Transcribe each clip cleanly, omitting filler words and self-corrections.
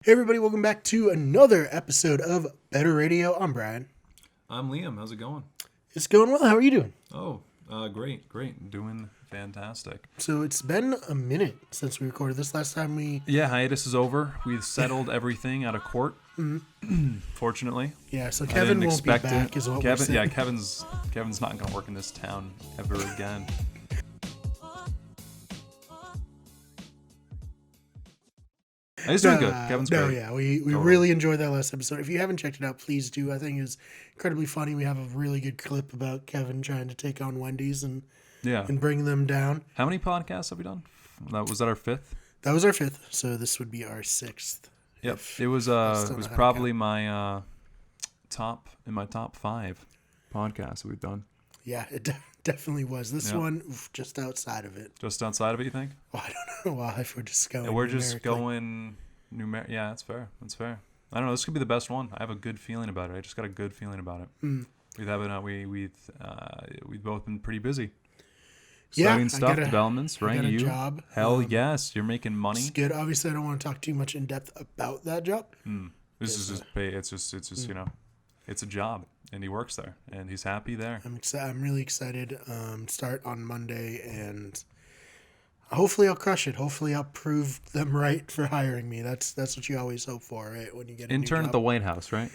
Hey everybody, welcome back to another episode of Better Radio. I'm Brian. I'm Liam. How's it going? It's going well. How are you doing? Oh, great. Doing fantastic. So it's been a minute since we recorded this. Last time we... Yeah, hiatus is over. We've settled everything out of court. Fortunately. Yeah, so I Kevin didn't won't be expect back it. is what we're Kevin's saying. not going to work in this town ever again. He's doing good. Kevin's great. Yeah, we really enjoyed that last episode. If you haven't checked it out, please do. I think it was incredibly funny. We have a really good clip about Kevin trying to take on Wendy's and bring them down. How many podcasts have we done? Was that our fifth? That was our fifth, so this would be our sixth. Yep. It was probably my top 5 podcasts that we've done. Yeah, it definitely was. This one, just outside of it. Just outside of it, you think? Well, I don't know why if we're just going. And we're just going numeric. Yeah, that's fair. I don't know. This could be the best one. I have a good feeling about it. I just got a good feeling about it. We've both been pretty busy. Exciting stuff, developments, right? I got a job. Hell yes, you're making money. It's good. Obviously, I don't want to talk too much in depth about that job. This is just pay. It's just it's a job, and he works there, and he's happy there. I'm really excited. Start on Monday, and hopefully I'll crush it. Hopefully I'll prove them right for hiring me. That's what you always hope for, right? When you get intern at the White House, right?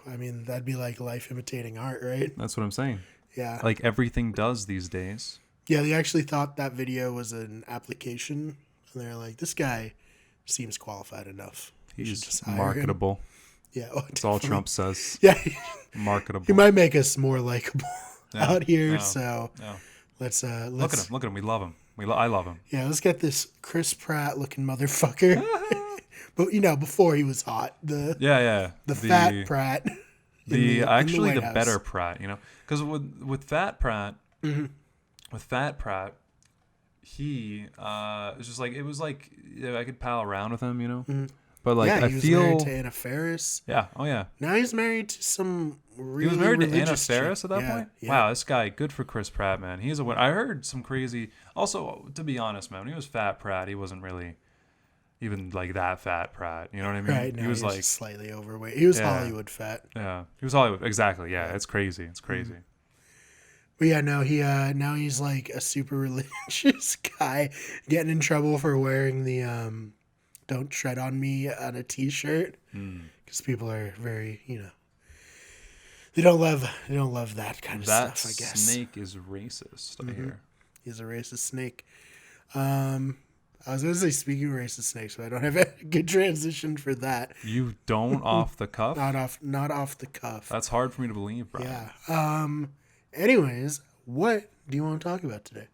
I mean, that'd be like life imitating art, right? That's what I'm saying. Yeah, like everything does these days. Yeah, they actually thought that video was an application, and they're like, "This guy seems qualified enough. He's marketable." Yeah, that's all Trump says. Yeah, marketable. He might make us more likable out here. So let's look at him. Look at him. We love him. I love him. Yeah, let's get this Chris Pratt looking motherfucker. But before he was hot, the fat Pratt. The better Pratt. Because with Fat Pratt. Mm-hmm. With Fat Pratt, he was just like, it was like I could pal around with him, Mm-hmm. But like he was married to Anna Faris. Yeah. Oh yeah. Now he's married to some really. He was married to Anna Faris at that point. Yeah. Wow, this guy, good for Chris Pratt, man. He's a winner. I heard some crazy. Also, to be honest, man, when he was Fat Pratt, he wasn't really even like that Fat Pratt. You know what I mean? Right. No, he was like slightly overweight. He was Hollywood fat. Yeah, he was Hollywood. Exactly. Yeah, it's crazy. It's crazy. Mm-hmm. But yeah, no, now he's like a super religious guy getting in trouble for wearing the "Don't Tread on Me" on a T-shirt because people are very, they don't love that kind of stuff. I guess that snake is racist. I hear he's a racist snake. I was gonna say, speaking of racist snakes, but I don't have a good transition for that. You don't off the cuff? Not off the cuff. That's hard for me to believe, Brian. Yeah. Anyways, what do you want to talk about today?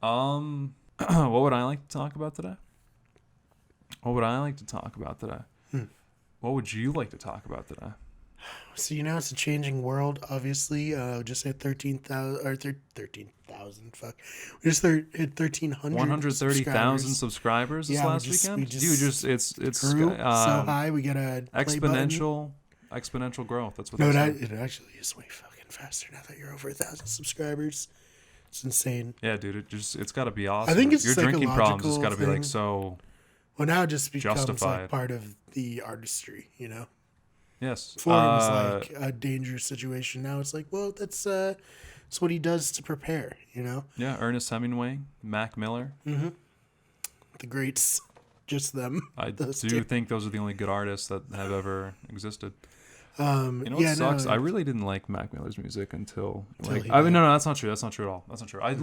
What would I like to talk about today? What would you like to talk about today? So it's a changing world. Obviously, just hit 13,000 or 13,000. Fuck, we just hit 1,300. 130,000 subscribers this last weekend. It's grew so high. We get a exponential growth. That's what. No, it actually is way fucking faster now that you're over 1,000 subscribers. It's insane. Yeah, dude. It's got to be awesome. I think it's your drinking problems. It's got to be like so. Well, now it just becomes justified. Like part of the artistry, Yes. Before it was like a dangerous situation. Now it's like, well, that's what he does to prepare, Yeah, Ernest Hemingway, Mac Miller. Mm-hmm. The greats, just them. I think those are the only good artists that have ever existed. What sucks? I really didn't like Mac Miller's music until no, that's not true. That's not true at all. That's not true. I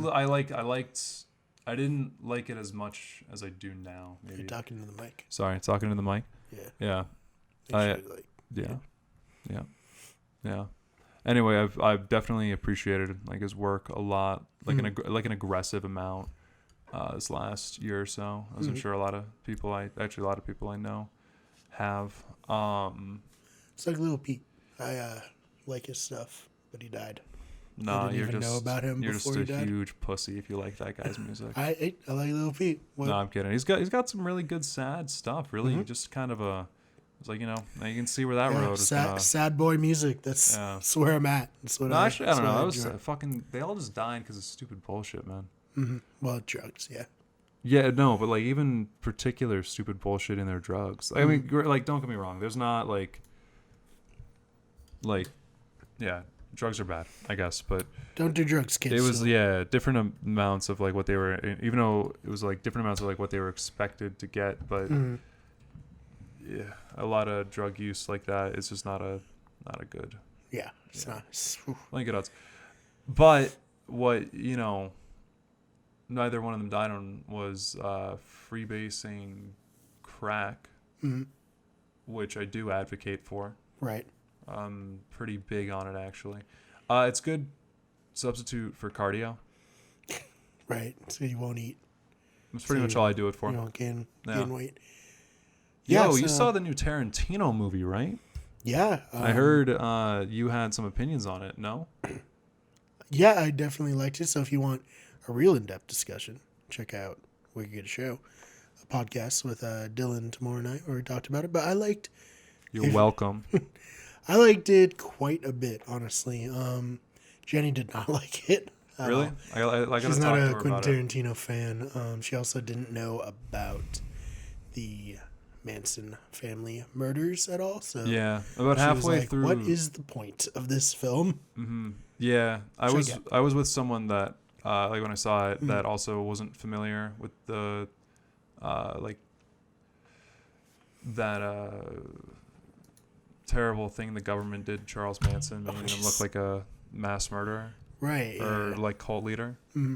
didn't like it as much as I do now. Maybe. You're talking to the mic. Sorry, talking to the mic. Yeah. Yeah. Anyway, I've definitely appreciated like his work a lot, like an aggressive amount this last year or so, as I'm sure a lot of people I know have. It's like Lil Peep. I like his stuff, but he died. No, I didn't even know about him before he died. You're just a huge pussy if you like that guy's music. I like Lil Peep. What? No, I'm kidding. He's got some really good sad stuff. Really, just kind of a. It's like you can see where that road is. Sad boy music. That's where I'm at. That's what I don't know. I was fucking. They all just died because of stupid bullshit, man. Mm-hmm. Well, drugs. Yeah. Yeah, no, but like even particular stupid bullshit in their drugs. I mean, like don't get me wrong. There's not like, yeah, drugs are bad, I guess, but don't do drugs, kids. It was different amounts of like what they were, even though it was like different amounts of like what they were expected to get, but yeah, a lot of drug use like that is just not a good. Yeah, it's not. Like good odds, but what neither one of them died on was freebasing crack, which I do advocate for. Right. I'm pretty big on it, actually. It's good substitute for cardio. Right. So you won't eat. That's pretty much all I do it for. You won't gain weight. Yo, you saw the new Tarantino movie, right? Yeah. I heard you had some opinions on it, no? Yeah, I definitely liked it. So if you want a real in-depth discussion, check out Wicked Show, a podcast with Dylan tomorrow night where we talked about it. But I liked... You're welcome. I liked it quite a bit, honestly. Jenny did not like it. Really? She's not a Quentin Tarantino fan. She also didn't know about the Manson family murders at all. So yeah, about halfway through. What is the point of this film? Mm-hmm. Yeah, I was with someone that like when I saw it that also wasn't familiar with the like that terrible thing the government did to Charles Manson, making him look like a mass murderer, right? Or like cult leader. Mm-hmm.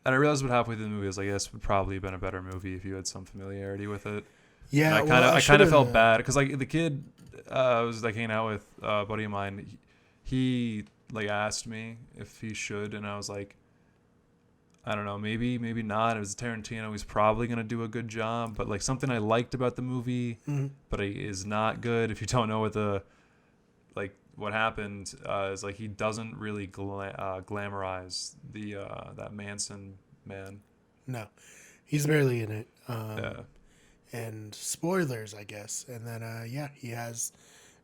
And I realized about halfway through the movie, I was like, this would probably have been a better movie if you had some familiarity with it. Yeah, and I kind of felt bad because like the kid I was like hanging out with a buddy of mine. He like asked me if he should, and I was like, I don't know, maybe not. It was Tarantino. He's probably gonna do a good job, but like something I liked about the movie, but it is not good. If you don't know what happened, is like he doesn't really glamorize the that Manson man. No, he's barely in it. Yeah. And spoilers, I guess. And then he has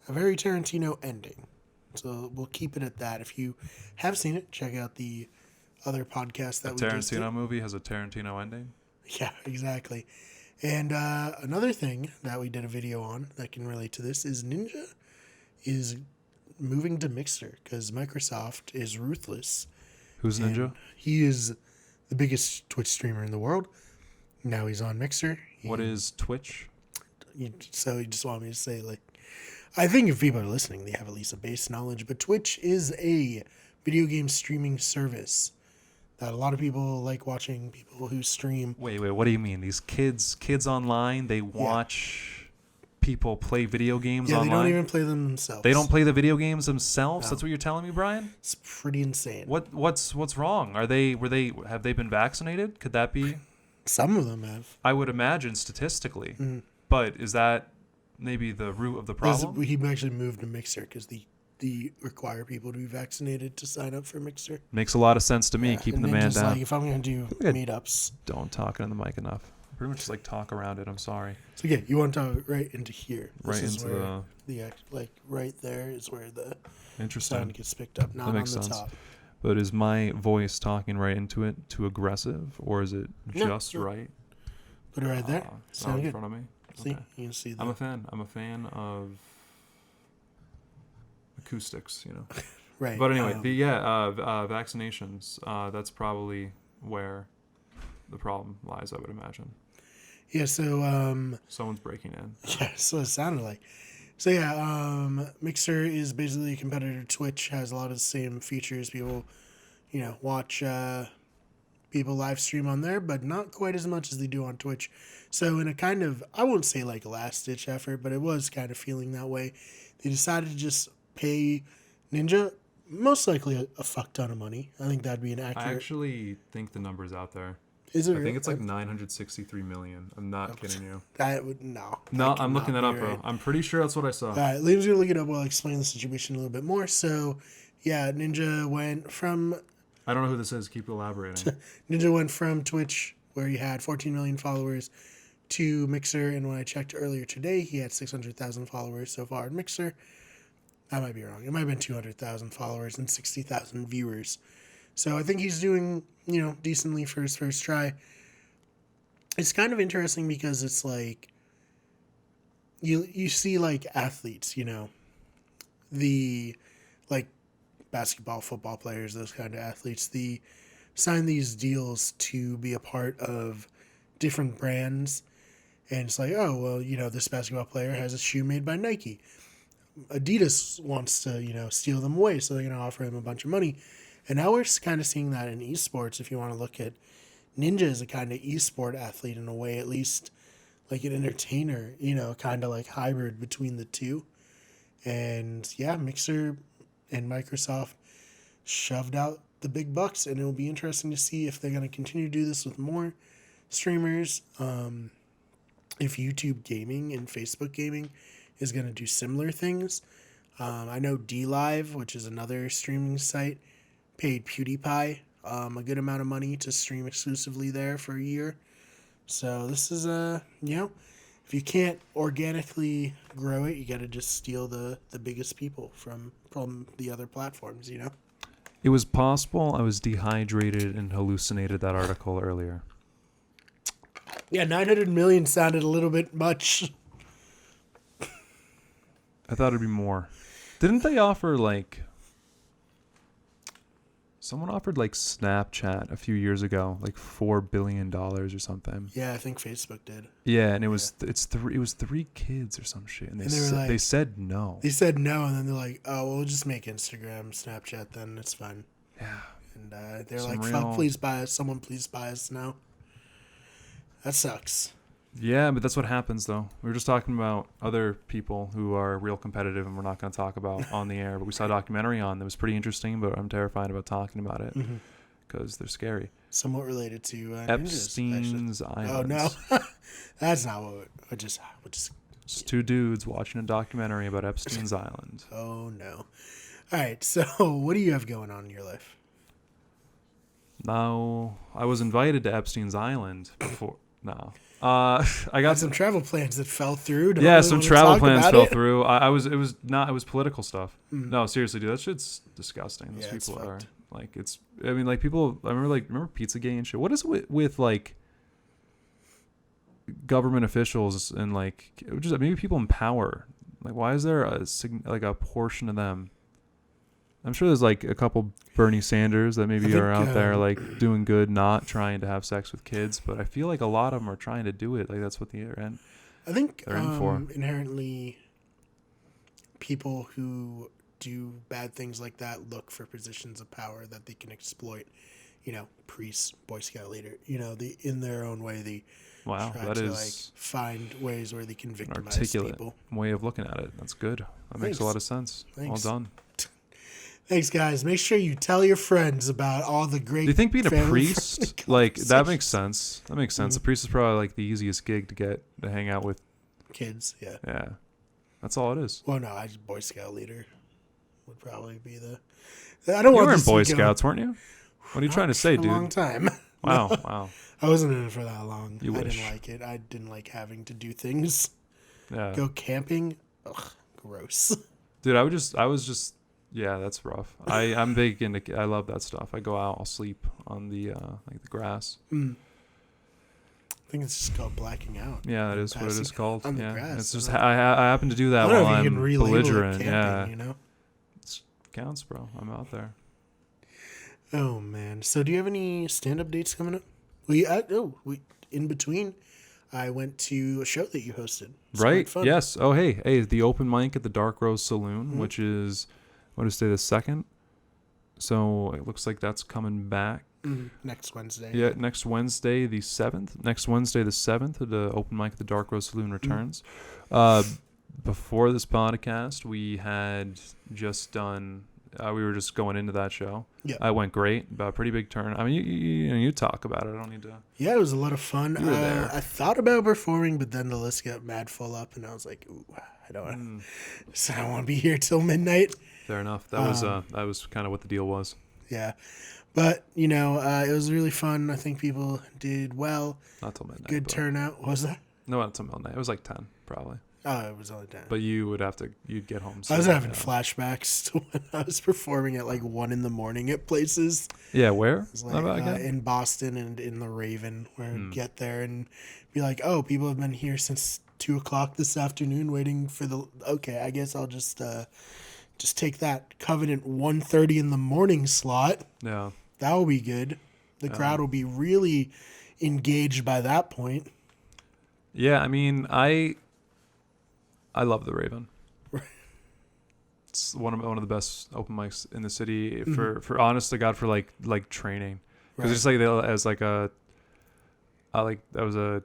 a very Tarantino ending. So we'll keep it at that. If you have seen it, check out the other podcast that we just did. A Tarantino movie has a Tarantino ending? Yeah, exactly. And another thing that we did a video on that can relate to this is Ninja is moving to Mixer because Microsoft is ruthless. Who's Ninja? He is the biggest Twitch streamer in the world. Now he's on Mixer. What is Twitch? So you just want me to say, like, I think if people are listening, they have at least a base knowledge. But Twitch is a video game streaming service that a lot of people like watching people who stream. Wait, what do you mean? These kids online, they watch people play video games online? Yeah, they don't even play them themselves. They don't play the video games themselves? No. That's what you're telling me, Brian? It's pretty insane. What's wrong? Have they been vaccinated? Could that be? Some of them have. I would imagine statistically. Mm-hmm. But is that maybe the root of the problem? He actually moved to Mixer because they require people to be vaccinated to sign up for Mixer. Makes a lot of sense to me, keeping the man down. Like, if I'm going to do meetups. Don't talk into the mic enough. Pretty much just like talk around it. I'm sorry. So yeah, you want to talk right into here. Right into right there is where the interesting sound gets picked up, not on the top. But is my voice talking right into it too aggressive, or is it just right? Put it right there. Sound in front of me. See, okay. You can see that. I'm a fan of acoustics, you know. Right. But anyway, vaccinations. That's probably where the problem lies, I would imagine. Yeah. So someone's breaking in. Yeah. So it sounded like. So yeah, Mixer is basically a competitor to Twitch. Has a lot of the same features. People, watch people live stream on there, but not quite as much as they do on Twitch. So in a kind of, I won't say like a last ditch effort, but it was kind of feeling that way. They decided to just pay Ninja most likely a fuck ton of money. I think that'd be an accurate. I actually think the number's out there. Is it? I think it's like 963 million. I'm not kidding you. No, I'm looking that up, bro. I'm pretty sure that's what I saw. All right, Liam's gonna look it up while I explain the situation a little bit more. So, yeah, Ninja went from. I don't know who this is. Keep elaborating. Ninja went from Twitch, where he had 14 million followers, to Mixer, and when I checked earlier today, he had 600,000 followers so far in Mixer. I might be wrong. It might have been 200,000 followers and 60,000 viewers. So I think he's doing, decently for his first try. It's kind of interesting because it's like you see like athletes, the like basketball, football players, those kind of athletes, the sign these deals to be a part of different brands. And it's like, oh, well, this basketball player has a shoe made by Nike. Adidas wants to, steal them away, so they're going to offer him a bunch of money. And now we're kind of seeing that in esports. If you want to look at Ninja as a kind of esport athlete in a way, at least like an entertainer, kind of like hybrid between the two. And yeah, Mixer and Microsoft shoved out the big bucks, and it'll be interesting to see if they're going to continue to do this with more streamers. If YouTube gaming and Facebook gaming is going to do similar things. I know DLive, which is another streaming site, paid PewDiePie a good amount of money to stream exclusively there for a year. So this is if you can't organically grow it, you got to just steal the biggest people from the other platforms, It was possible I was dehydrated and hallucinated that article earlier. Yeah, 900 million sounded a little bit much. I thought it'd be more. Didn't they offer someone offered Snapchat a few years ago, $4 billion or something. Yeah, I think Facebook did. Yeah, and it was three kids or some shit, and they said no. They said no, and then they're like, oh, we'll just make Instagram, Snapchat, then it's fine. Yeah. And they're like, fuck, please buy us. Someone please buy us now. That sucks. Yeah, but that's what happens, though. We were just talking about other people who are real competitive, and we're not going to talk about on the air. But we saw a documentary on that was pretty interesting, but I'm terrified about talking about it because they're scary. Somewhat related to Epstein's Island. Oh no, that's not what we just. It's two dudes watching a documentary about Epstein's Island. Oh no! All right, so what do you have going on in your life? No, I was invited to Epstein's Island before. No. I got some travel plans that fell through. Don't really some travel plans fell through. It was political stuff. No, seriously, dude, that shit's disgusting. Those people are people. I remember Pizzagate and shit. What is it with government officials and just maybe people in power? Why is there a portion of them? I'm sure there's a couple Bernie Sanders that maybe are out there doing good, not trying to have sex with kids, but I feel like a lot of them are trying to do it. That's what they're in. I think they're in for. Inherently, people who do bad things like that look for positions of power that they can exploit. Priests, Boy Scout leader. In their own way, they try to find ways where they can victimize articulate people. Way of looking at it. That's good. That makes a lot of sense. Thanks. Well done. Thanks, guys. Make sure you tell your friends about all the great. Do you think being a priest, that makes sense? That makes sense. The priest is probably the easiest gig to get to hang out with kids. Yeah. Yeah, that's all it is. Well, no, Boy Scout leader would probably be the. I don't want. You were in Boy Scouts, weren't you? What are you trying to say, dude? A long time. Wow, wow. I wasn't in it for that long. I didn't like it. I didn't like having to do things. Yeah. Go camping. Ugh, gross. Dude, I was just. Yeah, that's rough. I'm big into. I love that stuff. I go out. I'll sleep on the the grass. I think it's just called blacking out. Yeah, that is what it is called. On the grass, it's just I happen to do that while I'm belligerent. Camping, yeah, it counts, bro. I'm out there. Oh man! So do you have any stand-up dates coming up? In between. I went to a show that you hosted. Right. Yes. Oh, hey, the open mic at the Dark Rose Saloon, which is. Wednesday the 2nd. So it looks like that's coming back. Next Wednesday. Yeah, next Wednesday the 7th. Next Wednesday the 7th, the open mic at the Dark Rose Saloon returns. Before this podcast, we had just done... we were just going into that show. Yeah. It went great. A pretty big turn. I mean, you talk about it. I don't need to... Yeah, it was a lot of fun. You were there. I thought about performing, but then the list got mad full up, and I was like, ooh, I don't want to be here till midnight. Fair enough. That was kind of what the deal was. Yeah. But, it was really fun. I think people did well. Not till midnight. Good turnout. What was that? No, not till midnight. It was 10, probably. Oh, it was only 10. But you'd get home. I was having flashbacks to when I was performing at like 1 a.m. at places. Yeah, where? Like, in Boston and in the Raven, where I'd get there and be like, oh, people have been here since 2 o'clock this afternoon waiting for the... Okay, I guess I'll just take that Covenant 1:30 in the morning slot. Yeah. That will be good. The crowd will be really engaged by that point. Yeah, I mean, I love the Raven. It's one of the best open mics in the city for honest to God, for like training, because it's like as like a that was a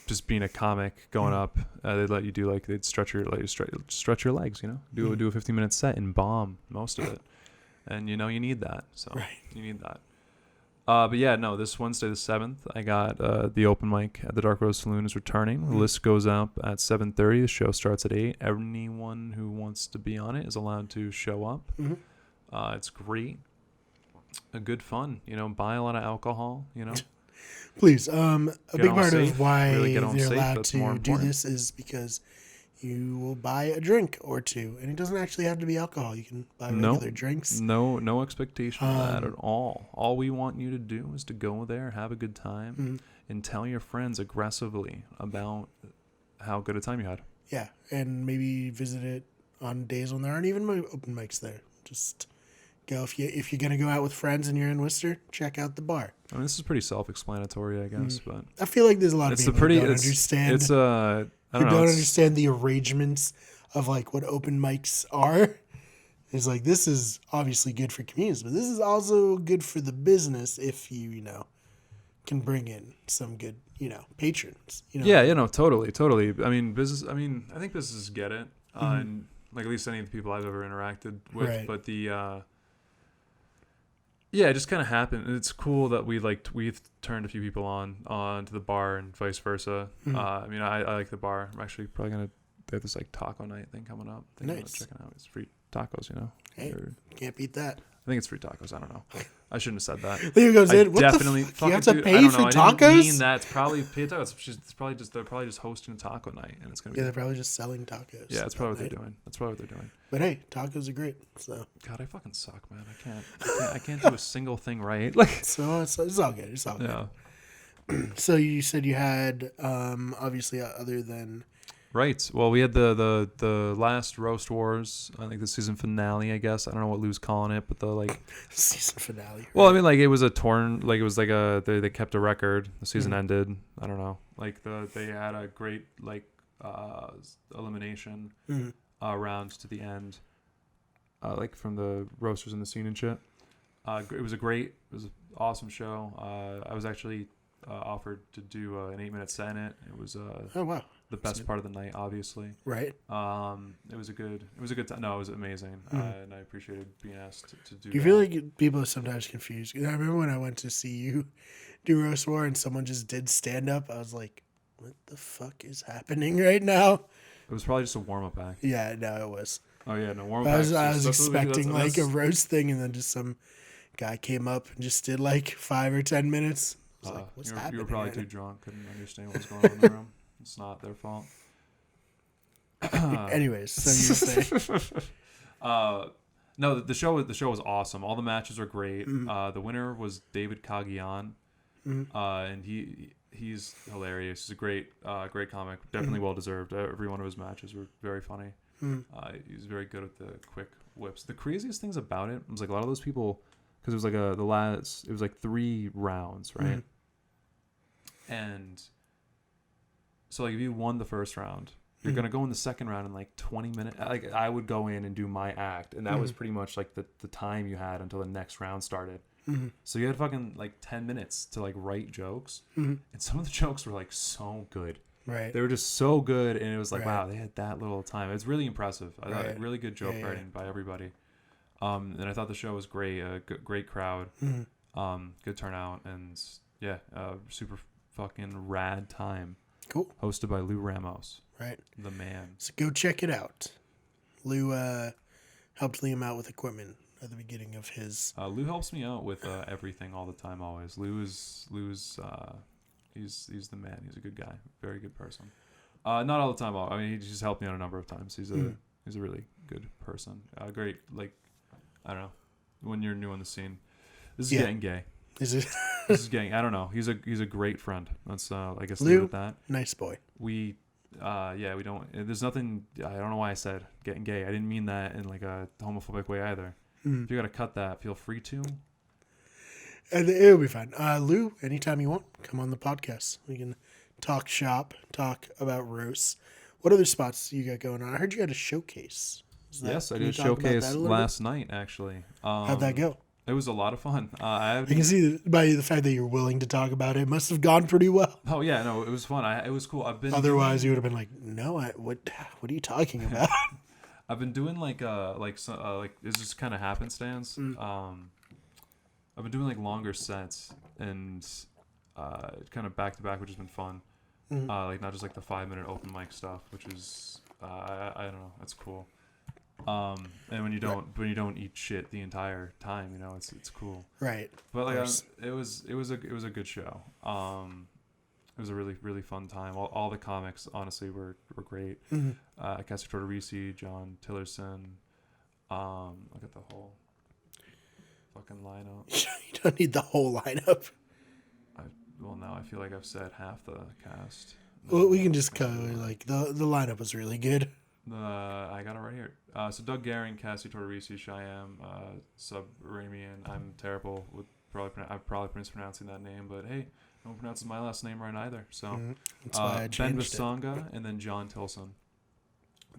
just being a comic going up. They'd let you do they'd stretch your legs, do a 15-minute set and bomb most of it, and you need that. So you need that. But yeah, no, this Wednesday the 7th, I got the open mic at the Dark Rose Saloon is returning. The list goes up at 7:30. The show starts at 8. Anyone who wants to be on it is allowed to show up. It's great. A good fun. Buy a lot of alcohol, Please. A big part of why really they're allowed to do this is because you will buy a drink or two, and it doesn't actually have to be alcohol. You can buy regular drinks. No expectation of that at all. All we want you to do is to go there, have a good time, and tell your friends aggressively about how good a time you had. Yeah, and maybe visit it on days when there aren't even open mics there. Just go if you're gonna go out with friends and you're in Worcester, check out the bar. I mean, this is pretty self-explanatory, I guess, but I feel like there's a lot of people who don't understand. I don't understand the arrangements of like what open mics are. It's like, this is obviously good for communities, but this is also good for the business if you can bring in some good patrons. Yeah, totally. I mean, I think businesses get it, and like at least any of the people I've ever interacted with. Right. But it just kind of happened. It's cool that we've turned a few people on to the bar and vice versa. I mean, I like the bar. I'm actually probably gonna they have this taco night thing coming up. Nice. Checking out. It's free tacos, Hey, can't beat that. I think it's free tacos. I don't know. I shouldn't have said that. There goes it. What definitely the you have to pay for tacos? I didn't mean that. It's probably pay tacos. They're probably just hosting a taco night, and it's gonna be. Yeah, they're probably just selling tacos. Yeah, that's probably what they're doing. But hey, tacos are great. So. God, I fucking suck, man. I can't do a single thing right. So it's all good. It's all good. Yeah. So you said you had obviously other than. Right. Well, we had the last Roast Wars. I think the season finale, I guess. I don't know what Lou's calling it, but the season finale. Right? Well, I mean, it was a torn. It was they kept a record. The season ended. I don't know. They had a great elimination round to the end. From the roasters in the scene and shit. It was an awesome show. I was actually offered to do an 8-minute set in it. It was oh wow. The best part of the night, obviously. Right. It was a good time. No, it was amazing, and I appreciated being asked to do. Do you feel like people are sometimes confused? I remember when I went to see you do Roast War and someone just did stand up. I was like, "What the fuck is happening right now?" It was probably just a warm up act. Yeah, no, it was. Oh yeah, no warm up. I was expecting a roast thing, and then just some guy came up and just did 5 or 10 minutes. I was like, "What's happening?" You were probably too drunk, couldn't understand what was going on in the room. It's not their fault. Anyways, so you say. No, the show was awesome. All the matches were great. The winner was David Cagayan, and he's hilarious. He's a great comic. Definitely well deserved. Every one of his matches were very funny. He's very good at the quick whips. The craziest things about it was a lot of those people, because it was it was 3 rounds, right? And so if you won the first round, you're going to go in the second round in 20 minutes. I would go in and do my act, and that was pretty much the time you had until the next round started. So you had fucking 10 minutes to write jokes, and some of the jokes were so good. Right. They were just so good, and it was wow, they had that little time. It's really impressive. I thought really good joke writing by everybody. And I thought the show was great. A great crowd, good turnout, and super fucking rad time. Cool. Hosted by Lou Ramos. Right. The man. So go check it out. Lou helped Liam out with equipment at the beginning of his. Lou helps me out with everything all the time, always. Lou's he's the man. He's a good guy. Very good person. Not all the time. I mean, he's just helped me out a number of times. He's a really good person. Great, like, I don't know. When you're new on the scene, this is getting gay. Is it? This is getting. I don't know. He's a great friend. Let's I guess Lou, leave it at that. Nice boy. We we don't. There's nothing. I don't know why I said getting gay. I didn't mean that in like a homophobic way either. If you gotta cut that, feel free to. And it'll be fine. Lou, anytime you want, come on the podcast. We can talk shop, talk about roasts. What other spots you got going on? I heard you had a showcase. Yes, I did a showcase last night, actually. How'd that go? It was a lot of fun. I can see by the fact that you're willing to talk about it. It must have gone pretty well. Oh, yeah, no, it was fun. It was cool. Otherwise, you would have been like, no, what are you talking about? I've been doing like it's just kind of happenstance. I've been doing like longer sets and kind of back to back, which has been fun. Like not just like the 5-minute open mic stuff, which is I don't know, that's cool. And when you don't eat shit the entire time, you know, it's cool. Right. But like it was a good show. It was a really, really fun time. All the comics honestly were great. Cassie Tortorisi, John Tillerson. Look at the whole fucking lineup. You don't need the whole lineup. Now I feel like I've said half the cast. Well, we can just cover like the lineup was really good. I got it right here. So Doug Garing, Cassie Tortorisi, Shyam, Subramian. I'm terrible with probably mispronouncing that name, but hey, no one pronounces my last name right either. So that's why I Ben changed Basanga and then John Tilson.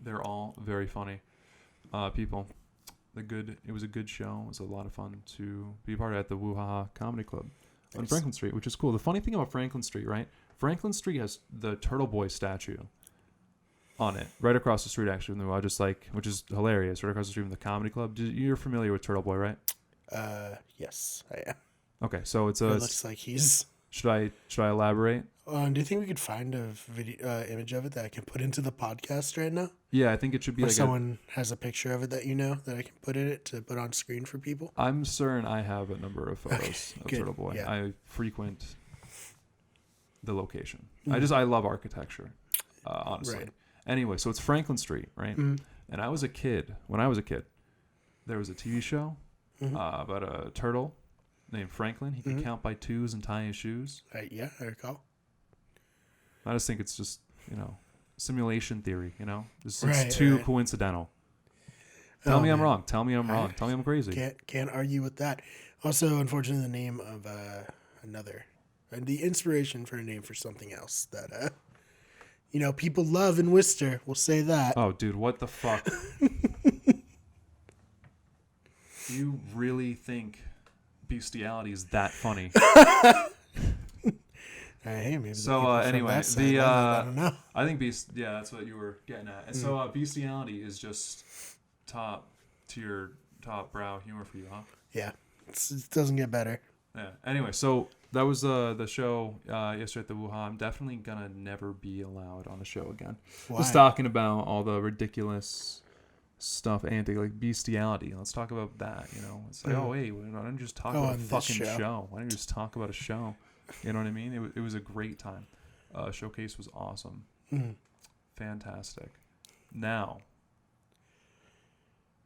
They're all very funny people. It was a good show. It was a lot of fun to be a part of at the Woo-Ha-Ha Comedy Club on Franklin Street, which is cool. The funny thing about Franklin Street, right? Franklin Street has the Turtle Boy statue on it, right across the street, actually, from the which is hilarious, right across the street from the Comedy Club. You're familiar with Turtle Boy, right? Yes, I am. Okay, so it looks like he's. Should I elaborate? Do you think we could find a video image of it that I can put into the podcast right now? Yeah, I think it should be or like someone has a picture of it that that I can put in it to put on screen for people. I'm certain I have a number of photos of Turtle Boy. Yeah. I frequent the location. I love architecture, honestly. Right. Anyway, so it's Franklin Street, right? And when I was a kid, there was a TV show about a turtle named Franklin. He could count by twos and tie his shoes. Yeah, I recall. I just think it's just, simulation theory, It's too coincidental. Tell me I'm wrong. Tell me I'm wrong. Tell me I'm crazy. Can't argue with that. Also, unfortunately, the name of the inspiration for a name for something else that, people love in Worcester. We'll say that. Oh, dude, what the fuck? You really think bestiality is that funny? Hey, maybe anyway, I don't know. I think that's what you were getting at. And so bestiality is just top brow humor for you, huh? Yeah, it doesn't get better. Yeah. Anyway, so that was the show yesterday at the Woo-Ha. I'm definitely gonna never be allowed on a show again. Why? Just talking about all the ridiculous stuff, like bestiality. Let's talk about that. It's like, wait, why don't you just talk about a fucking show? Why don't you just talk about a show? You know what I mean? It was a great time. Showcase was awesome. Fantastic. Now,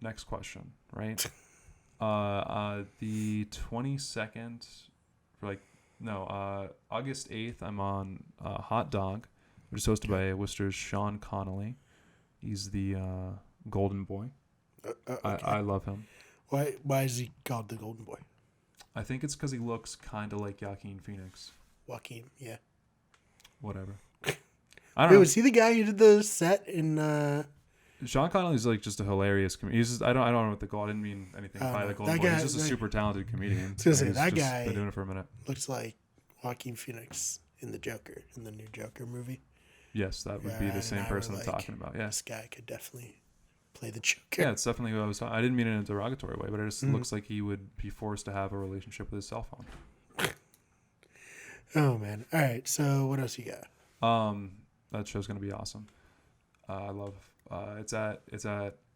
next question, right? The 22nd, August 8th, I'm on Hot Dog, which is hosted by Worcester's Sean Connolly. He's the golden boy. Okay. I love him. Why is he called the golden boy? I think it's because he looks kind of like Joaquin Phoenix. Joaquin, yeah. Whatever. I don't know. Was he the guy who did the set in... Sean Connolly's like just a hilarious comedian. He's just, I don't know what the goal. I didn't mean anything by the golden boy. He's just a super talented comedian. I was gonna say, that guy been doing it for a minute. Looks like Joaquin Phoenix in the new Joker movie. Yes, that would be the same person I'm talking about. Yeah, this guy could definitely play the Joker. Yeah, it's definitely what I was talking. I didn't mean it in a derogatory way, but it just looks like he would be forced to have a relationship with his cell phone. Oh man! All right, so what else you got? That show's gonna be awesome. I love. It's at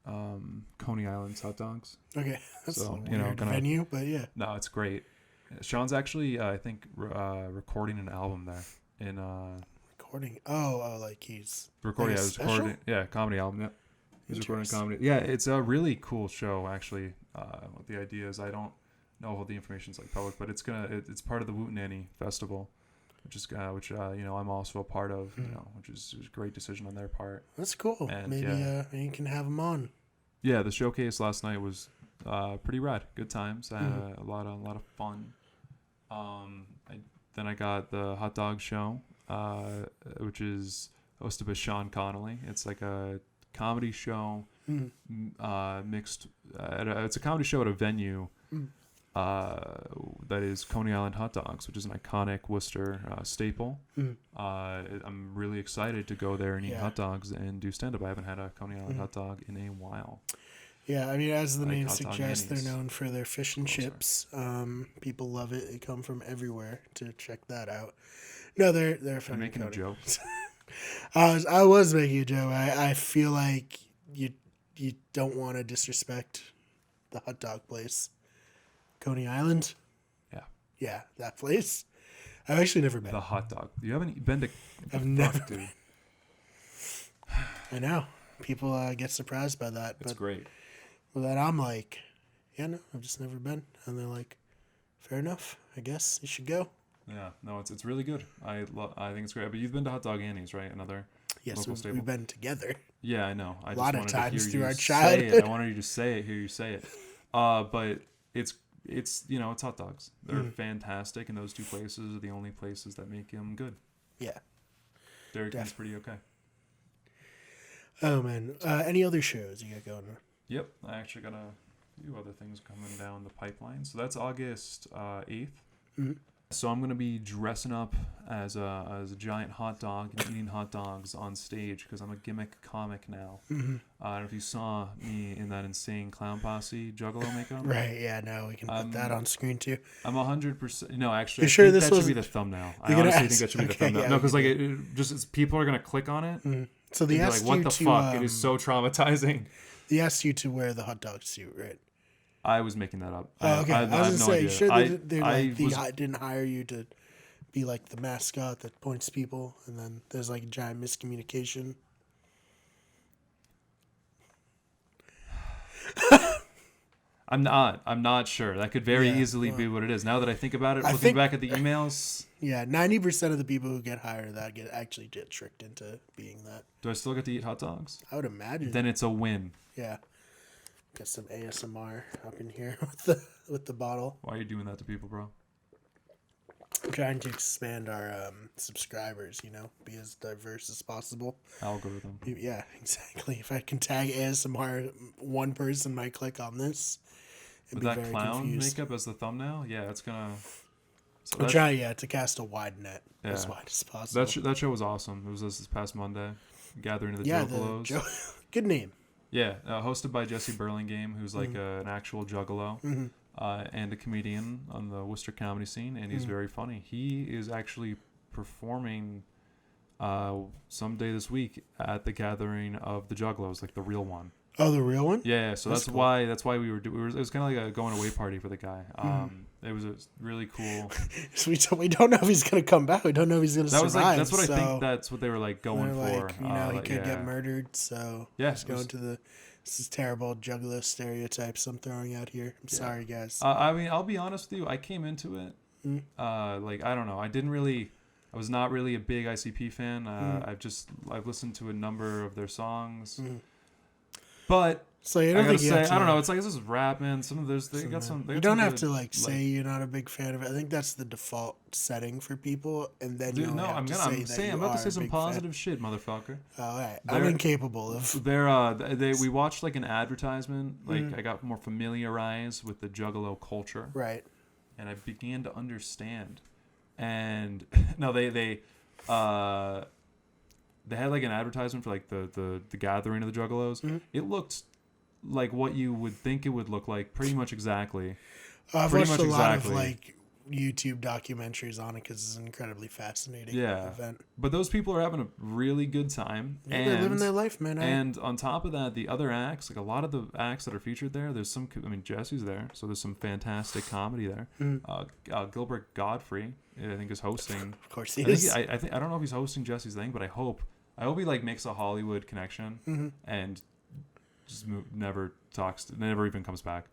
Coney Island's Hot Dogs. Okay, that's a weird venue, but yeah. No, it's great. Sean's actually, I think, recording an album there in recording? Oh, like he's recording. like Yeah, he's recording. Yeah, comedy album. Yeah, he's recording comedy. Yeah, it's a really cool show actually. What the idea is, I don't know all the information's like public, but it's part of the Wootenanny Festival, which is I'm also a part of. Which is a great decision on their part. That's cool. And maybe you can have him on. Yeah, the showcase last night was pretty rad. Good times. A lot of fun. Then I got the Hot Dog Show, which is hosted by Sean Connolly. It's like a comedy show mixed. It's a comedy show at a venue that is Coney Island Hot Dogs, which is an iconic Worcester staple. I'm really excited to go there and eat hot dogs and do stand-up. I haven't had a Coney Island hot dog in a while. Yeah, I mean, as the name suggests, they're known for their fish and chips. People love it. They come from everywhere to check that out. No, they're funny. Making a joke. I was making a joke. I feel like you don't want to disrespect the hot dog place, Coney Island. Yeah. Yeah, that place. I've actually never been. The hot dog. You haven't been to? I've never. Dude. I know. People get surprised by that. It's great. Well, then I'm like, yeah, no, I've just never been. And they're like, fair enough. I guess you should go. Yeah, no, it's really good. I think it's great. But you've been to Hot Dog Annie's, right? Another local staple. We've been together. Yeah, I know. A lot of times through our childhood. I wanted you to say it. Hear you say it. But it's hot dogs. They're fantastic, and those two places are the only places that make them good. Yeah. Dairy Queen's pretty okay. Oh man, any other shows you got going on? Yep, I actually got a few other things coming down the pipeline. So that's August 8th. So I'm gonna be dressing up as a giant hot dog and eating hot dogs on stage because I'm a gimmick comic now. I don't know if you saw me in that insane clown posse Juggalo makeup. Right. Yeah. No, we can put that on screen too. I'm 100%. No, actually, I think that should be the thumbnail. I honestly think that should be the thumbnail. Yeah, no, because people are gonna click on it. So they asked like, what the fuck? It is so traumatizing. They asked you to wear the hot dog suit, right? I was making that up. Oh, okay. I was going to say, sure they didn't hire you to be like the mascot that points people, and then there's like a giant miscommunication. I'm not sure. That could very easily be what it is. Now that I think about it, looking back at the emails. Yeah, 90% of the people who get hired actually get tricked into being that. Do I still get to eat hot dogs? I would imagine. Then it's a win. Yeah. Get some ASMR up in here with the bottle. Why are you doing that to people, bro? I'm trying to expand our subscribers, be as diverse as possible. Algorithm. Yeah, exactly. If I can tag ASMR, one person might click on this. With that clown makeup as the thumbnail? Yeah, it's going to... I'm trying, to cast a wide net as wide as possible. That show was awesome. It was this past Monday. Gathering of the Juggalos. Good name. Yeah, hosted by Jesse Burlingame, who's like an actual juggalo and a comedian on the Worcester comedy scene, and he's very funny. He is actually performing someday this week at the Gathering of the Juggalos, like the real one. Oh, the real one? Yeah, so that's cool. Why we were it was kind of like a going away party for the guy. It was a really cool. So we don't know if he's gonna come back. We don't know if he's gonna survive. That's what I think. That's what they were like going for. He could get murdered. So he's going to this is terrible juggalo stereotypes I'm throwing out here. I'm sorry, guys. I mean, I'll be honest with you. I came into it I don't know. I was not really a big ICP fan. I've listened to a number of their songs. But so you don't think you have to, I don't know. It's like, this is rap, man. You don't have to say you're not a big fan of it. I think that's the default setting for people, and then I'm about to say some positive shit, motherfucker. All right, I'm incapable of. We watched like an advertisement. Like I got more familiarized with the Juggalo culture, right? And I began to understand. And no, they had like an advertisement for like the Gathering of the Juggalos. It looked like what you would think it would look like, pretty much exactly. I've watched a lot of like YouTube documentaries on it because it's an incredibly fascinating event. But those people are having a really good time. Yeah, they're living their life, man. And on top of that, the other acts, like a lot of the acts that are featured there, there's some, I mean, Jesse's there, so there's some fantastic comedy there. Gilbert Godfrey, I think, is hosting. Of course he is. I don't know if he's hosting Jesse's thing, but I hope he like makes a Hollywood connection and just never even comes back.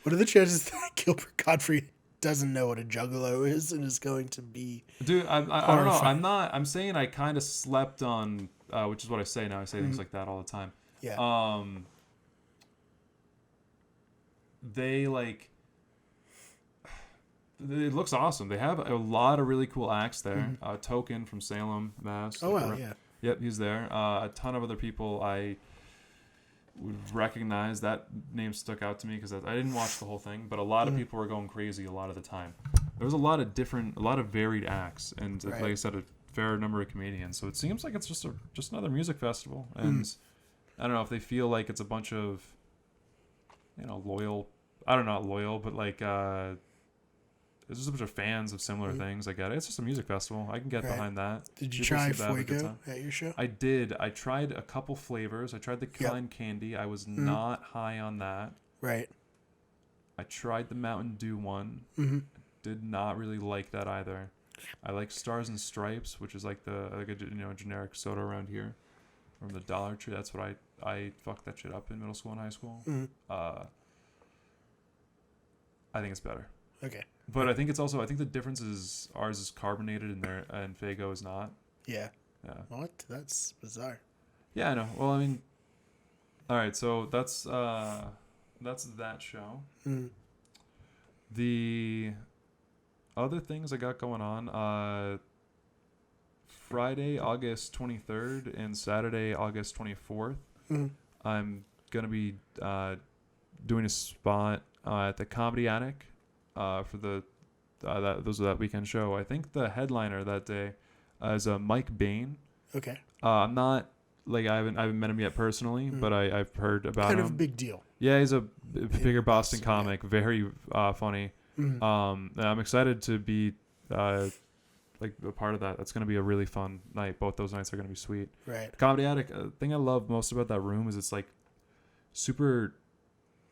What are the chances that Gilbert Godfrey doesn't know what a juggalo is and is going to be? Dude, I don't know. I'm saying I kind of slept on, which is what I say now. I say things like that all the time. Yeah. They like. It looks awesome. They have a lot of really cool acts there. Token from Salem, Mass. Oh wow, yeah. Yep, he's there. A ton of other people I would recognize. That name stuck out to me because I didn't watch the whole thing, but a lot of people were going crazy a lot of the time. There was a lot of varied acts, and like I said, a fair number of comedians. So it seems like it's just another music festival, and I don't know if they feel like it's a bunch of, loyal. I don't know, not loyal, but like. There's just a bunch of fans of similar things. I get it. It's just a music festival. I can get behind that. Did you try Fuego at your show? I did. I tried a couple flavors. I tried the Klein Candy. I was not high on that. Right. I tried the Mountain Dew one. Did not really like that either. I like Stars and Stripes, which is like a generic soda around here from the Dollar Tree. That's what I fucked that shit up in middle school and high school. I think it's better. Okay. But I think the difference is ours is carbonated and Faygo is not. Yeah. What? That's bizarre. Yeah, I know. Well, I mean, all right. So that's that show. The other things I got going on, Friday, August 23rd and Saturday, August 24th, I'm going to be doing a spot at the Comedy Attic. For that weekend show. I think the headliner that day is Mike Bain. Okay. I'm not I haven't met him yet personally, but I've heard about him. Kind of a big deal. Yeah, he's a bigger Boston comic, very funny. I'm excited to be a part of that. That's going to be a really fun night. Both those nights are going to be sweet. Right. The Comedy Attic. The thing I love most about that room is it's like super.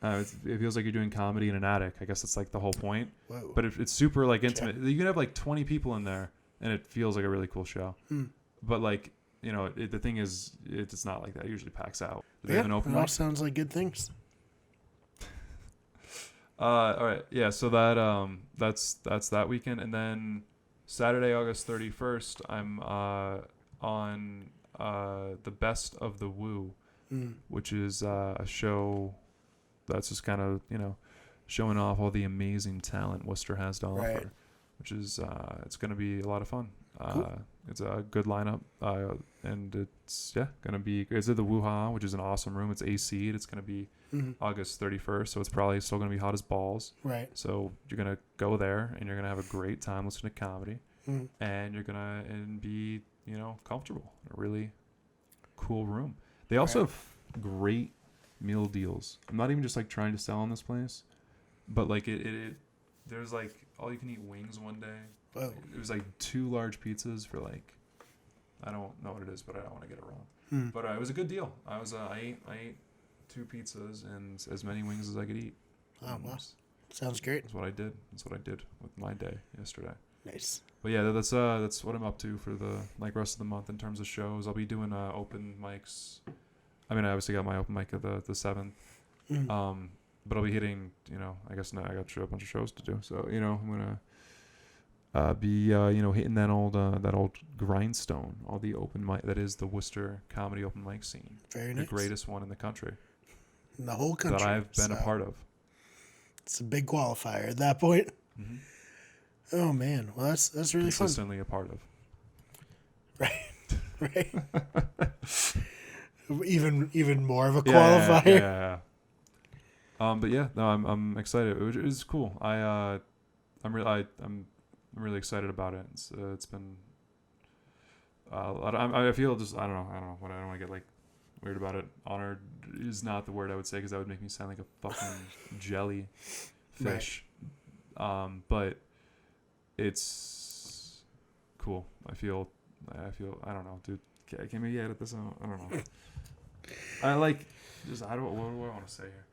It feels like you're doing comedy in an attic. I guess that's like the whole point. Whoa. But it's super like intimate. You can have like 20 people in there, and it feels like a really cool show. But like the thing is, it's not like that. It usually packs out. Do they have an open mic? All sounds like good things. All right, yeah. So that's that weekend, and then Saturday, August 31st, I'm on the Best of the Woo, which is a show. That's just kind of, showing off all the amazing talent Worcester has to offer, which is, it's going to be a lot of fun. Cool. It's a good lineup, and it's, going to be, it's at the Woo-Ha, which is an awesome room. It's AC'd. It's going to be August 31st, so it's probably still going to be hot as balls. Right. So you're going to go there, and you're going to have a great time listening to comedy, and you're going to be, comfortable in a really cool room. They also have great meal deals. I'm not even just like trying to sell on this place, but like it there's like all you can eat wings one day. Whoa. It was like 2 large pizzas for like, I don't know what it is, but I don't want to get it wrong. But it was a good deal. I ate 2 pizzas and as many wings as I could eat. Oh wow, sounds great. That's what I did with my day yesterday. Nice. But yeah, that's what I'm up to for the rest of the month in terms of shows. I'll be doing open mics. I mean, I obviously got my open mic at the 7th. But I'll be hitting, I guess now I got a bunch of shows to do. So, I'm going to be, hitting that old grindstone, all the open mic, that is the Worcester comedy open mic scene. Very nice. The greatest one in the country. In the whole country. That I've been a part of. It's a big qualifier at that point. Oh, man. Well, that's really fun. Consistently a part of. Right. Even more of a qualifier. Yeah. But yeah, no, I'm excited. It was cool. I'm really excited about it. It's been I feel just I don't know. I don't want to get like weird about it. Honored is not the word I would say because that would make me sound like a fucking jellyfish. But it's cool. I feel I don't know, dude. Can we edit this out? I don't know. I like just what do I want to say here?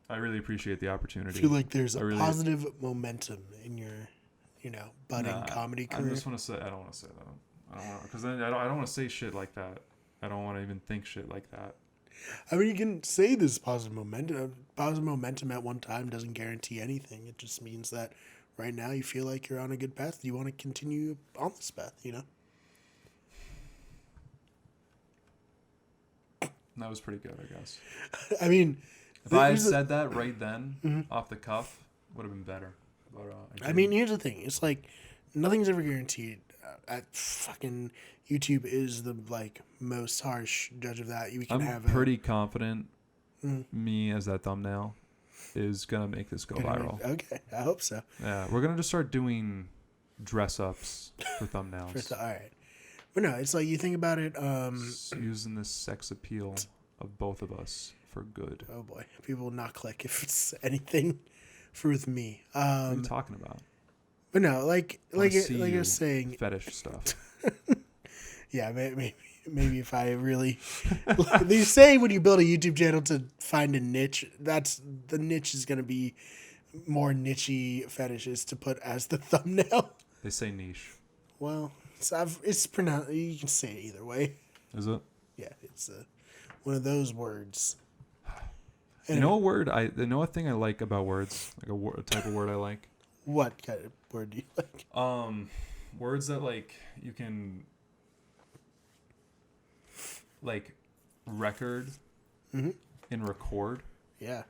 I really appreciate the opportunity. I feel like there's a positive momentum in your, budding comedy career. I just want to say I don't want to say that. I don't want because then I don't want to say shit like that. I don't want to even think shit like that. I mean, you can say this positive momentum. Positive momentum at one time doesn't guarantee anything. It just means that right now you feel like you're on a good path. You want to continue on this path, That was pretty good, I guess. I mean, if I had said that right then, off the cuff, would have been better. But, I mean, here's the thing. It's like nothing's ever guaranteed. Fucking YouTube is the most harsh judge of that. I'm pretty confident me as that thumbnail is gonna make this go viral. Okay, I hope so. Yeah, we're gonna just start doing dress ups for thumbnails. All right, but no, it's like you think about it. Using the sex appeal of both of us for good. Oh boy, people will not click if it's anything for with me. What are you talking about? But no, like I was saying, fetish stuff. Yeah, maybe if I really, they say when you build a YouTube channel to find a niche, the niche is gonna be more nichey fetishes to put as the thumbnail. They say niche. Well, it's pronounced. You can say it either way. Is it? Yeah, it's one of those words. You know a word a thing I like about words, like a type of word I like. What kind of word do you like? Words that you can record and record. Yeah.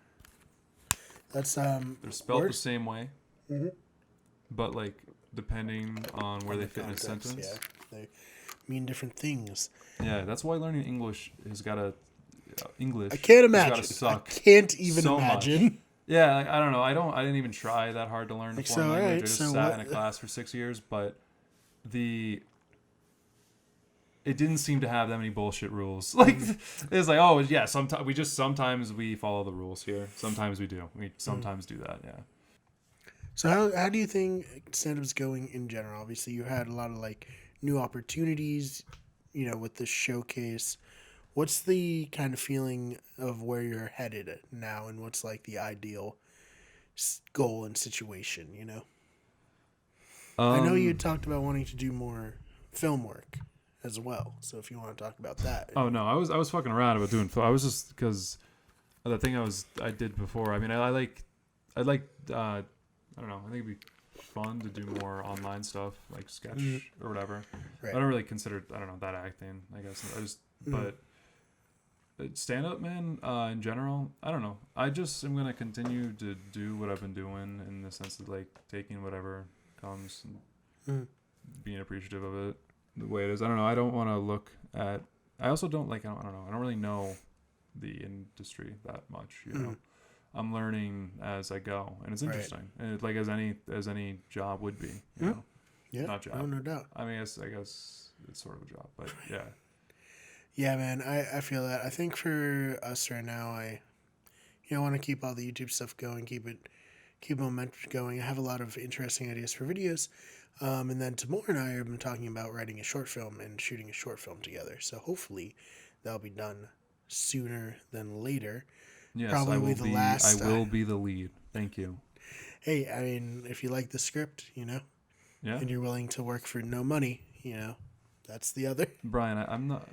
That's they're spelled the same way. But depending on where they fit in a sentence. Yeah. They mean different things. Yeah, that's why learning English has got to English. I can't imagine. Suck I can't even imagine. Much. Yeah, I don't know. I didn't even try that hard to learn foreign language. I just sat in a class for 6 years, but it didn't seem to have that many bullshit rules. It's oh yeah, sometimes we follow the rules here. Sometimes we do. We sometimes do that. Yeah. So how do you think stand-up's going in general? Obviously, you had a lot of new opportunities, with the showcase. What's the kind of feeling of where you're headed now, and what's the ideal goal and situation? I know you talked about wanting to do more film work as well. So if you want to talk about that. Oh no, I was fucking around about doing film. I was just because the thing I did before. I mean, I like I don't know. I think it'd be fun to do more online stuff like sketch or whatever. Right. I don't really consider that acting. I guess but stand up, man. In general, I don't know. I just am gonna continue to do what I've been doing in the sense of taking whatever comes and being appreciative of it the way it is. I don't know. I don't want to look at. I also don't I don't know. I don't really know the industry that much. You know, I'm learning as I go, and it's interesting. And as any job would be. You know? Yeah. Not job. Oh, no doubt. I mean, I guess it's sort of a job, but yeah. Yeah, man. I feel that. I think for us right now, I want to keep all the YouTube stuff going, keep momentum going. I have a lot of interesting ideas for videos. And then Timur and I have been talking about writing a short film and shooting a short film together. So hopefully that'll be done sooner than later. Yes, probably I will the last. I will be the lead. Thank you. Hey, I mean, if you like the script, yeah, and you're willing to work for no money, that's the other. Brian, I'm not.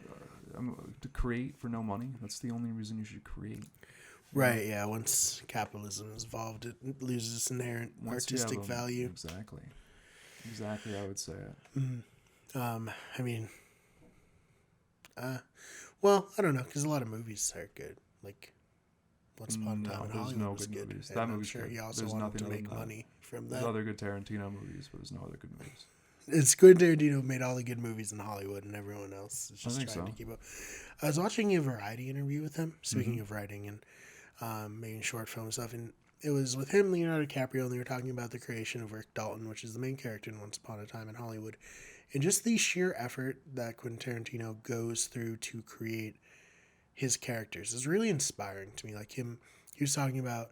I'm to create for no money. That's the only reason you should create. Right. Yeah. Once capitalism is involved, it loses its inherent artistic value. Exactly. I would say it. I mean, well, I don't know, because a lot of movies are good. Like Once Upon a Time in Hollywood was good. Movies. That movie's sure good. he also wanted to make money from that. There's other good Tarantino movies, but there's no other good movies. It's Quentin Tarantino made all the good movies in Hollywood, and everyone else is just trying to keep up. I was watching a Variety interview with him, speaking of writing and making short film and stuff, and it was with him, Leonardo DiCaprio, and they were talking about the creation of Rick Dalton, which is the main character in Once Upon a Time in Hollywood, and just the sheer effort that Quentin Tarantino goes through to create his characters is really inspiring to me. He was talking about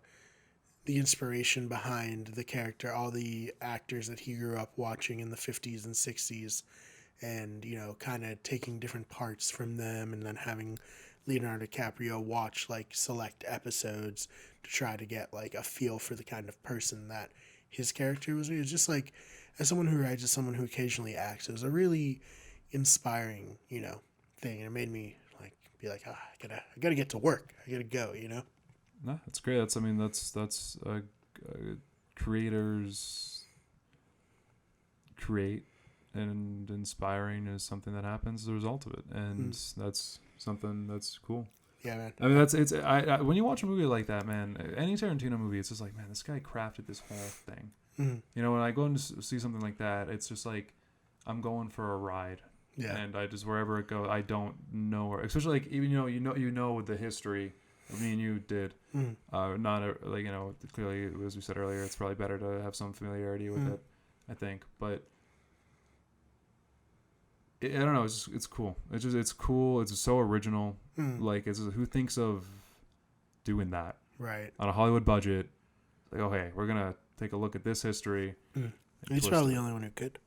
the inspiration behind the character, all the actors that he grew up watching in the 50s and 60s, and, you know, kind of taking different parts from them, and then having Leonardo DiCaprio watch like select episodes to try to get like a feel for the kind of person that his character was. It was just like, as someone who writes, as someone who occasionally acts, it was a really inspiring, you know, thing. And it made me like be like, I gotta get to work. I gotta go, you know? No, that's great. That's creators create, and inspiring is something that happens as a result of it. And that's something that's cool. Yeah, man. I mean, I when you watch a movie like that, man, any Tarantino movie, it's just like, man, this guy crafted this whole thing. You know, when I go and see something like that, it's just like, I'm going for a ride. Yeah. And I just, wherever it goes, I don't know where, especially like, even, you know the history. Me and you did. Like, you know, clearly, as we said earlier, it's probably better to have some familiarity with it, I think. But I don't know. It's cool. It's cool. It's so original. Like, who thinks of doing that? Right. On a Hollywood budget. Like, oh, hey, we're gonna take a look at this history. He's probably the only one who could.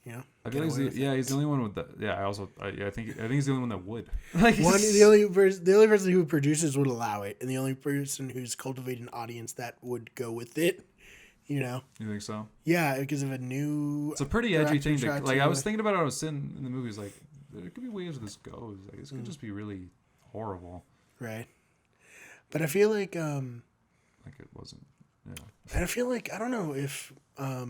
You know, I feel like he's the only one with that. Yeah, I think he's the only one that would. The only person who produces would allow it, and the only person who's cultivated an audience that would go with it. You know. You think so? Yeah, because of it's a pretty edgy thing to like. I was thinking about it. I was sitting in the movies like, there could be ways this goes. Like, this could just be really horrible. Right. But I feel like it wasn't. Yeah. And I feel like, I don't know if I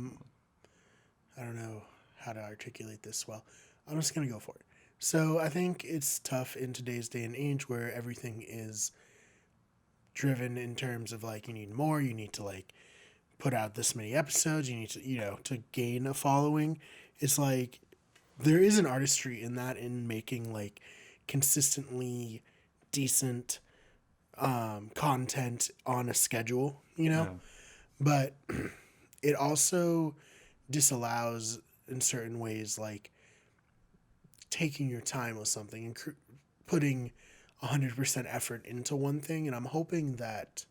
don't know how to articulate this well. I'm just gonna go for it. So I think it's tough in today's day and age where everything is driven in terms of like, you need more, you need to like put out this many episodes, you need to, you know, to gain a following. It's like there is an artistry in that, in making like consistently decent content on a schedule, you know. Yeah. But it also disallows in certain ways, like taking your time with something and putting 100% effort into one thing. And I'm hoping that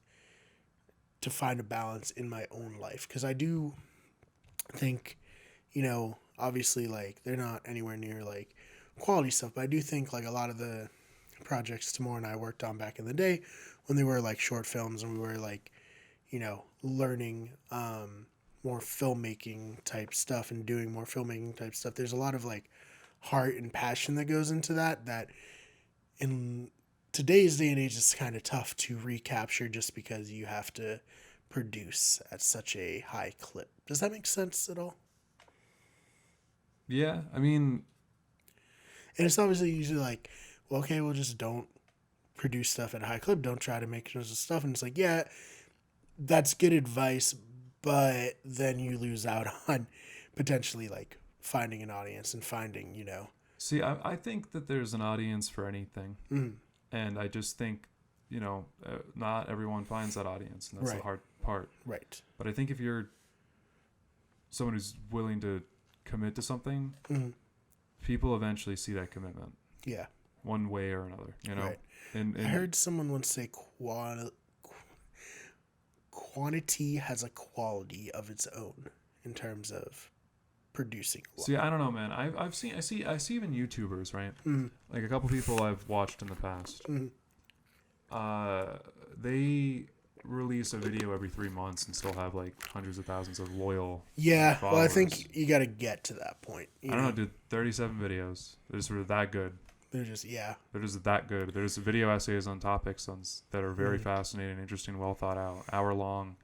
to find a balance in my own life, because I do think, you know, obviously like they're not anywhere near like quality stuff, but I do think like a lot of the projects Tamora and I worked on back in the day when they were like short films and we were like, you know, learning more filmmaking type stuff and doing more filmmaking type stuff. There's a lot of like heart and passion that goes into that in today's day and age is kind of tough to recapture just because you have to produce at such a high clip. Does that make sense at all? Yeah, I mean, and it's obviously usually like, well, okay, well, just don't produce stuff at a high clip. Don't try to make tons of stuff. And it's like, yeah, that's good advice, but then you lose out on potentially like finding an audience and finding, you know. See, I think that there's an audience for anything. And I just think, you know, not everyone finds that audience, and that's the hard part. Right. But I think if you're someone who's willing to commit to something, people eventually see that commitment. Yeah. One way or another, you know. Right. And I heard someone once say quantity has a quality of its own in terms of producing. See, I don't know, man. I see even YouTubers, right? Like a couple people I've watched in the past. They release a video every 3 months and still have like hundreds of thousands of loyal followers. Well, I think you got to get to that point. I don't know, dude. 37 videos. They're just sort of that good. They're just that good. There's video essays on topics that are very fascinating, interesting, well thought out, hour-long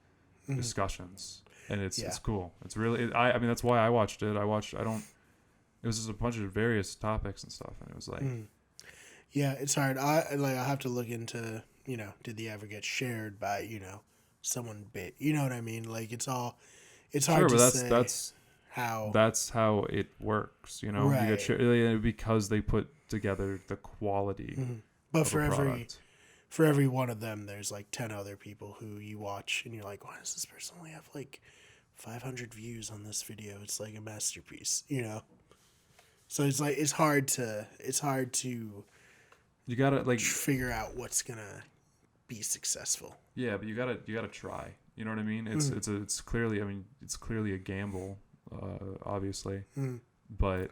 discussions. And it's cool. It's really, I mean, that's why I watched it. It was just a bunch of various topics and stuff. And it was like, yeah, it's hard. I have to look into, you know, did they ever get shared by, you know, someone bit, you know what I mean? Like it's hard to say that's how it works, you know, you get shared because they put together the quality. But for every one of them, there's like 10 other people who you watch and you're like, why does this person only have like 500 views on this video? It's like a masterpiece, you know? So it's like, it's hard to you gotta like figure out what's gonna be successful. Yeah, but you gotta try. You know what I mean? It's clearly, I mean, it's clearly a gamble, obviously. But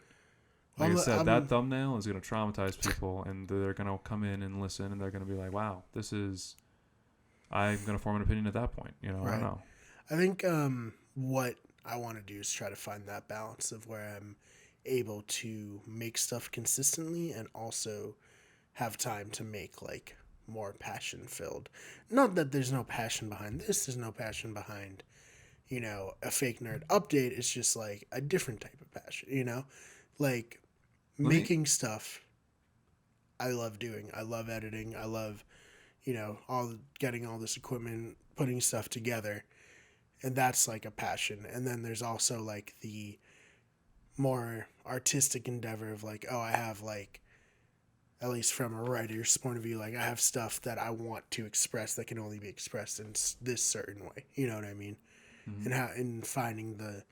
like I said, that thumbnail is gonna traumatize people, and they're gonna come in and listen, and they're gonna be like, "Wow, this is." I'm gonna form an opinion at that point. You know, I don't know. I think what I want to do is try to find that balance of where I'm able to make stuff consistently and also have time to make like more passion filled. Not that there's no passion behind this, there's no passion behind, you know, a fake nerd update. It's just like a different type of passion, you know? Like making stuff I love doing. I love editing. I love, you know, getting all this equipment, putting stuff together. And that's like a passion. And then there's also like the more artistic endeavor of like, oh, I have like, at least from a writer's point of view, like I have stuff that I want to express that can only be expressed in this certain way. You know what I mean? Mm-hmm. And finding the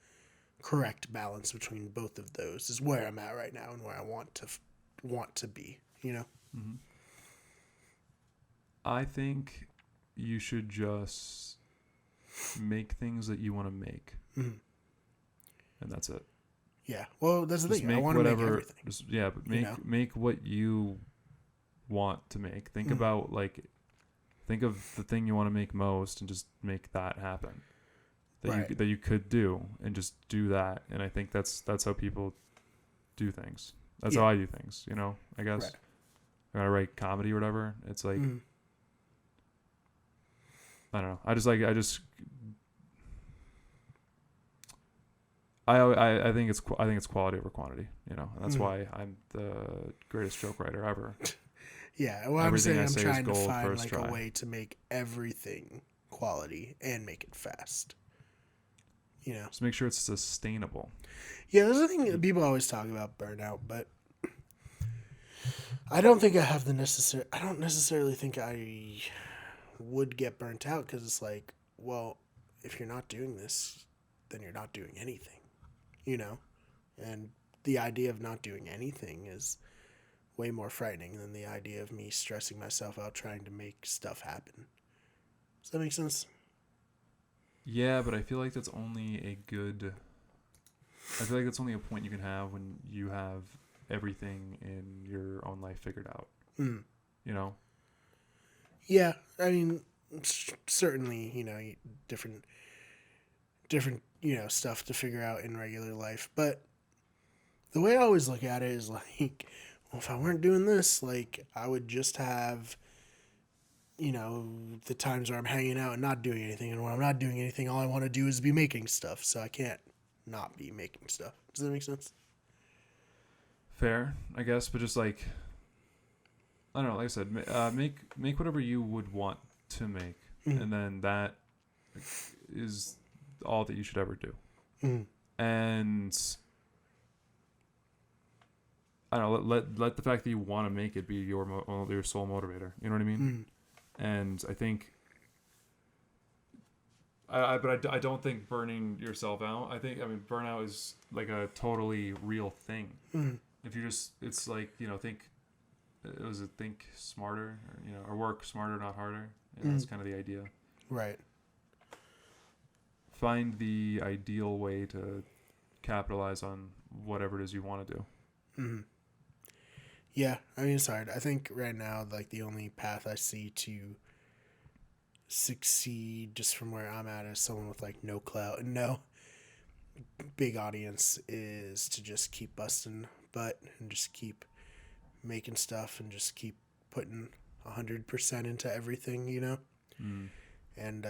correct balance between both of those is where I'm at right now and where I want to be. You know? Mm-hmm. I think you should just make things that you want to make, and that's it. Yeah, well, that's the thing. I want to make everything. But make what you want to make. Think about think of the thing you want to make most, and just make that happen. That you could do, and just do that. And I think that's how people do things. That's how I do things. You know, I guess. Right. When I write comedy or whatever, it's like I don't know. I think it's quality over quantity, you know. And that's why I'm the greatest joke writer ever. Yeah, well, I'm saying I'm trying to find like a way to make everything quality and make it fast. You know, just make sure it's sustainable. Yeah, there's a thing that people always talk about burnout, but I don't think I have I don't necessarily think I would get burnt out, because it's like, well, if you're not doing this, then you're not doing anything. You know, and the idea of not doing anything is way more frightening than the idea of me stressing myself out trying to make stuff happen. Does that make sense? Yeah, but I feel like that's only a point you can have when you have everything in your own life figured out. You know? Yeah, I mean, certainly, you know, different, you know, stuff to figure out in regular life. But the way I always look at it is like, well, if I weren't doing this, like, I would just have, you know, the times where I'm hanging out and not doing anything. And when I'm not doing anything, all I want to do is be making stuff. So I can't not be making stuff. Does that make sense? Fair, I guess. But just like, I don't know, like I said, make whatever you would want to make. And then that is all that you should ever do. And I don't know, let the fact that you want to make it be your sole motivator. You know what I mean? And I think I don't think burning yourself out. I mean burnout is like a totally real thing. If you just, it's like, you know, think smarter, or, you know, or work smarter, not harder. You know, that's kind of the idea. Right. Find the ideal way to capitalize on whatever it is you want to do. Yeah, I mean, it's hard. I think right now, like, the only path I see to succeed just from where I'm at as someone with, like, no clout and no big audience is to just keep busting butt and just keep making stuff and just keep putting 100% into everything, you know? And,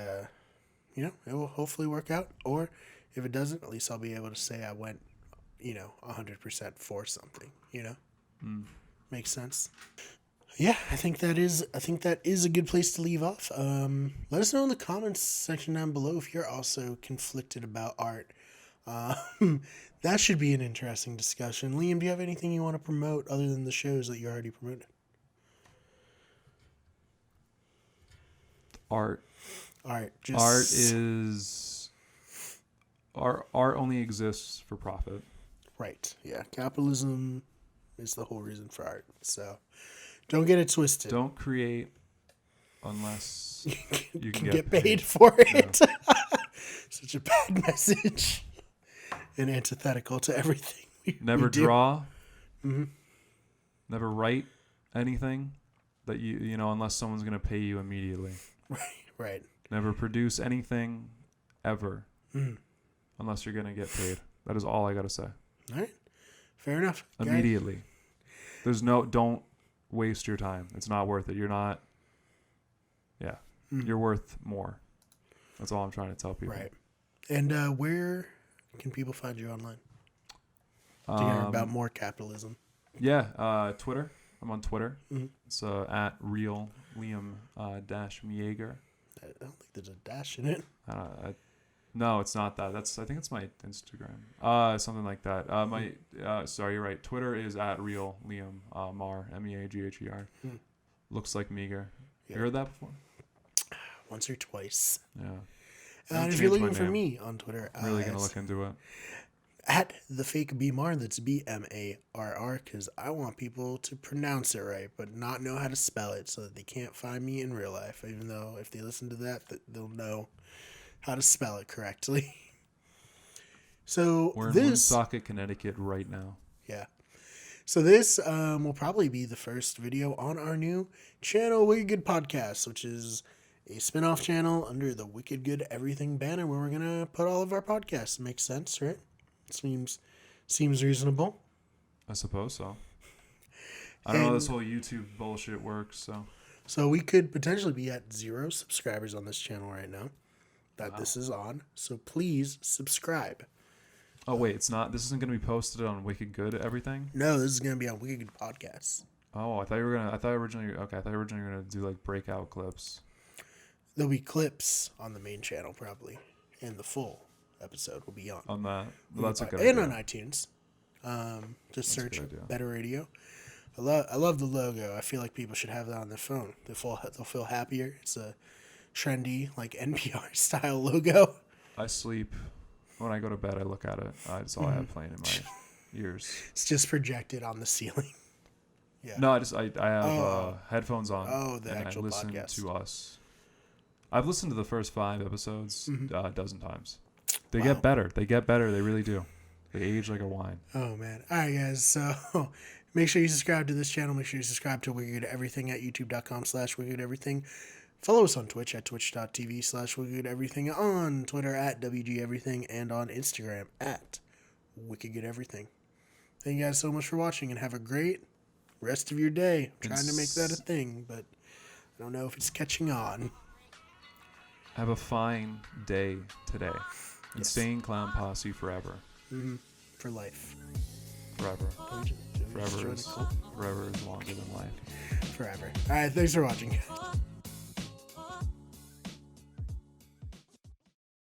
you know, it will hopefully work out. Or if it doesn't, at least I'll be able to say I went, you know, 100% for something, you know? Makes sense. Yeah, I think that is a good place to leave off. Let us know in the comments section down below if you're also conflicted about art. That should be an interesting discussion. Liam, do you have anything you want to promote other than the shows that you already promoted? Art. Art only exists for profit. Right. Yeah. Capitalism is the whole reason for art. So don't get it twisted. Don't create unless you can get paid for it. Yeah. Such a bad message and antithetical to everything. Never draw. Mm-hmm. Never write anything that you know unless someone's going to pay you immediately. Right. Never produce anything ever unless you're going to get paid. That is all I got to say. All right. Fair enough. Immediately. Don't waste your time. It's not worth it. You're not. Yeah. You're worth more. That's all I'm trying to tell people. Right. And where can people find you online? To hear about more capitalism. Yeah. Twitter. I'm on Twitter. Mm-hmm. It's at real Liam -Meager. I don't think there's a dash in it. No, it's not that. I think it's my Instagram. Something like that. Sorry, you're right. Twitter is at real Liam Mar Meagher. Looks like Meager. Yeah. You heard that before? Once or twice. Yeah. And if you're looking for me on Twitter, I'm really gonna look into it. At the fake BMAR, that's BMARR, because I want people to pronounce it right, but not know how to spell it so that they can't find me in real life. Even though if they listen to that, they'll know how to spell it correctly. So we're in Woonsocket, Connecticut right now. Yeah. So this will probably be the first video on our new channel, Wicked Good Podcast, which is a spin-off channel under the Wicked Good Everything banner where we're going to put all of our podcasts. Makes sense, right? Seems reasonable. I suppose so. I don't know how this whole YouTube bullshit works, So we could potentially be at 0 subscribers on this channel right now that this is on. So please subscribe. Oh, wait, it's not? This isn't going to be posted on Wicked Good Everything? No, this is going to be on Wicked Good Podcasts. Oh, I thought originally you were going to do like breakout clips. There'll be clips on the main channel probably, and the full episode will be on that. Well, that's a good and idea. On iTunes. Just search Better Radio. I love the logo. I feel like people should have that on their phone. They'll feel happier. It's a trendy like NPR style logo. I sleep when I go to bed. I look at it. That's all I have playing in my ears. It's just projected on the ceiling. Yeah. No, I have headphones on. Oh, the and actual I listen podcast. to us. I've listened to the first 5 episodes a dozen times. They get better. They really do. They age like a wine. Oh, man. All right, guys. So make sure you subscribe to this channel. Make sure you subscribe to Wicked Everything at youtube.com/WickedEverything. Follow us on Twitch at twitch.tv/WickedEverything. On Twitter at WGEverything. And on Instagram at WickedEverything. Thank you guys so much for watching and have a great rest of your day. I'm trying to make that a thing, but I don't know if it's catching on. Have a fine day today. And stay in Clown Posse forever. For life. Forever. Forever is longer than life. Forever. All right, thanks for watching.